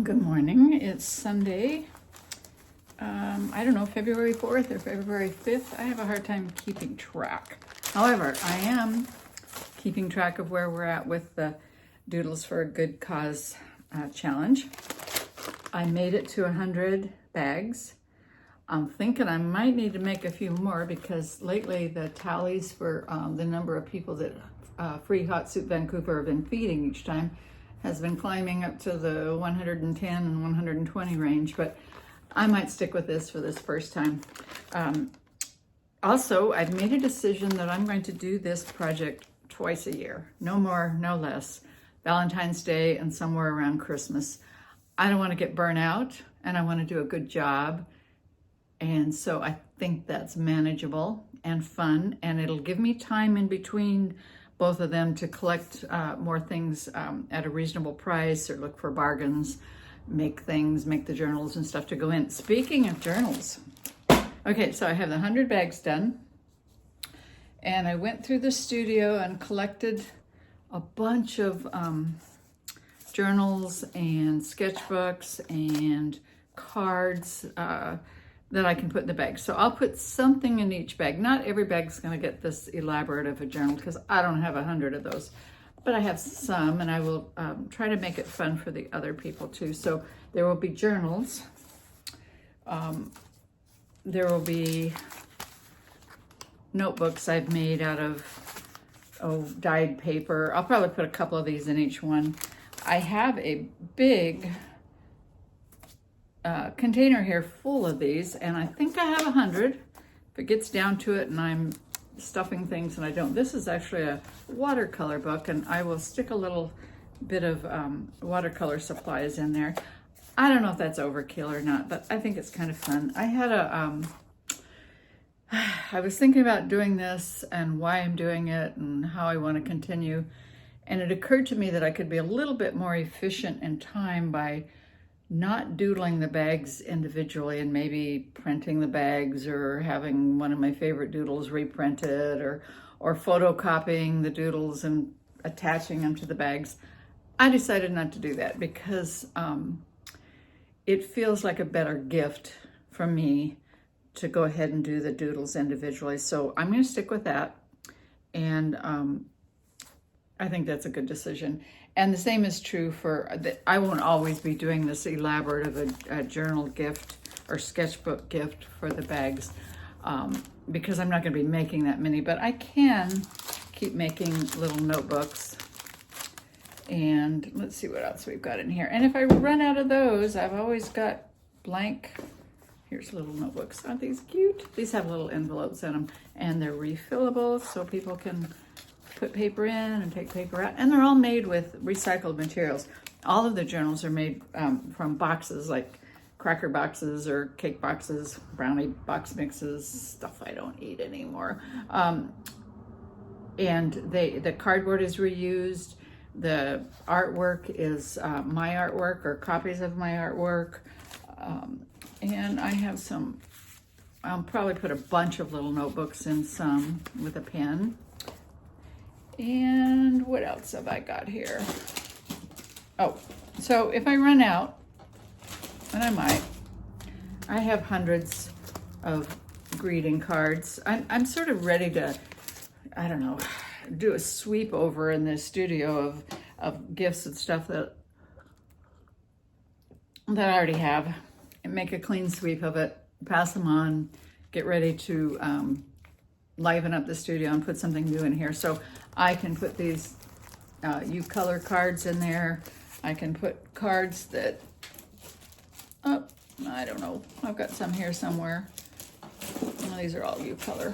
Good morning. It's Sunday. I don't know, February 4th or February 5th. I have a hard time keeping track. However, I am keeping track of where we're at with the Doodles for a Good Cause challenge. I made it to 100 bags. I'm thinking I might need to make a few more because lately the tallies for the number of people that Free Hot Soup Vancouver have been feeding each time has been climbing up to the 110 and 120 range, but I might stick with this for this first time. Also, I've made a decision that I'm going to do this project twice a year. No more, no less. Valentine's Day and somewhere around Christmas. I don't want to get burnt out and I want to do a good job. And so I think that's manageable and fun, and it'll give me time in between both of them to collect more things at a reasonable price or look for bargains, make the journals and stuff to go in. Speaking of journals, okay, so I have the 100 bags done, and I went through the studio and collected a bunch of journals and sketchbooks and cards that I can put in the bag. So I'll put something in each bag. Not every bag's gonna get this elaborate of a journal because I don't have 100 of those, but I have some, and I will try to make it fun for the other people too. So there will be journals. There will be notebooks I've made out of dyed paper. I'll probably put a couple of these in each one. I have a big container here full of these, and I think I have 100. If it gets down to it and I'm stuffing things and I don't, this is actually a watercolor book, and I will stick a little bit of watercolor supplies in there. I don't know if that's overkill or not, but I think it's kind of fun. I had I was thinking about doing this and why I'm doing it and how I want to continue, and it occurred to me that I could be a little bit more efficient in time by not doodling the bags individually and maybe printing the bags or having one of my favorite doodles reprinted or photocopying the doodles and attaching them to the bags. I decided not to do that because it feels like a better gift for me to go ahead and do the doodles individually. So I'm going to stick with that, and I think that's a good decision. And the same is true for, I won't always be doing this elaborate of a journal gift or sketchbook gift for the bags because I'm not going to be making that many, but I can keep making little notebooks. And let's see what else we've got in here. And if I run out of those, I've always got blank, here's little notebooks. Aren't these cute? These have little envelopes in them, and they're refillable so people can put paper in and take paper out, and they're all made with recycled materials. All of the journals are made from boxes, like cracker boxes or cake boxes, brownie box mixes, stuff I don't eat anymore. And the cardboard is reused. The artwork is my artwork or copies of my artwork. And I have some, I'll probably put a bunch of little notebooks in some with a pen. And what else have I got here? Oh, so if I run out, and I might, I have hundreds of greeting cards. I'm sort of ready to, I don't know, do a sweep over in the studio of gifts and stuff that I already have, and make a clean sweep of it, pass them on, get ready to liven up the studio and put something new in here. So I can put these U color cards in there. I can put cards that, oh, I don't know. I've got some here somewhere. Well, these are all U color.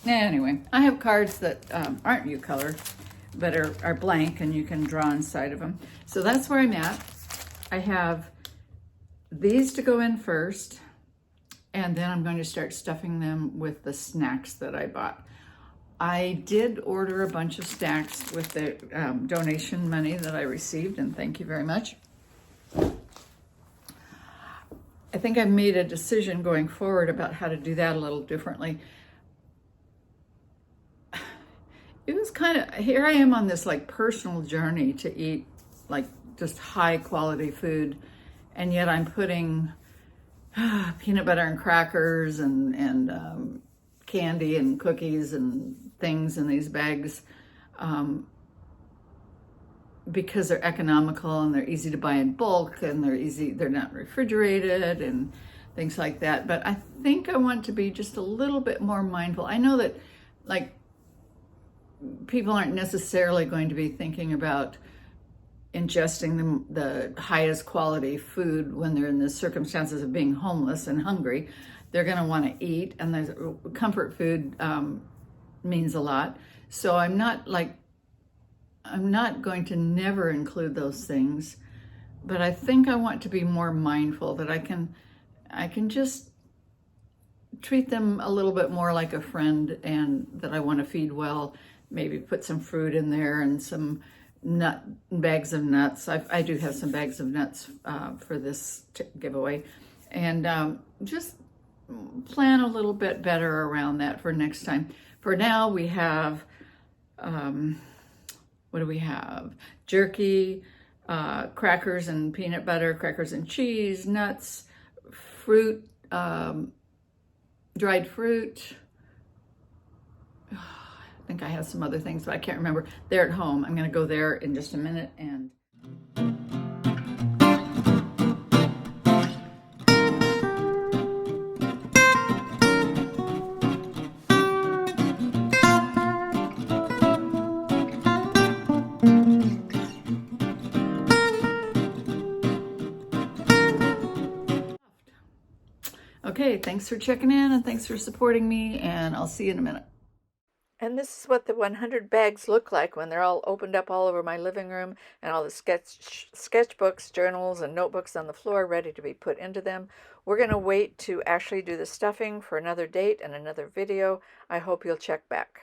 Anyway, I have cards that aren't U color, but are blank, and you can draw inside of them. So that's where I'm at. I have these to go in first, and then I'm going to start stuffing them with the snacks that I bought. I did order a bunch of snacks with the donation money that I received, and thank you very much. I think I've made a decision going forward about how to do that a little differently. It was kind of, here I am on this like personal journey to eat like just high quality food, and yet I'm putting peanut butter and crackers and candy and cookies and things in these bags because they're economical and they're easy to buy in bulk and they're not refrigerated and things like that. But I think I want to be just a little bit more mindful. I know that like people aren't necessarily going to be thinking about ingesting the highest quality food when they're in the circumstances of being homeless and hungry. They're going to want to eat, and there's comfort food means a lot. So I'm not going to never include those things, but I think I want to be more mindful that I can just treat them a little bit more like a friend, and that I want to feed well. Maybe put some fruit in there and some bags of nuts. I do have some bags of nuts for this giveaway, and just plan a little bit better around that for next time. For now, we have what do we have? Jerky, crackers and peanut butter, crackers and cheese, nuts, fruit, dried fruit. I think I have some other things, but I can't remember. They're at home. I'm going to go there in just a minute and... Okay, thanks for checking in and thanks for supporting me, and I'll see you in a minute. And this is what the 100 bags look like when they're all opened up all over my living room, and all the sketchbooks, journals, and notebooks on the floor ready to be put into them. We're going to wait to actually do the stuffing for another date and another video. I hope you'll check back.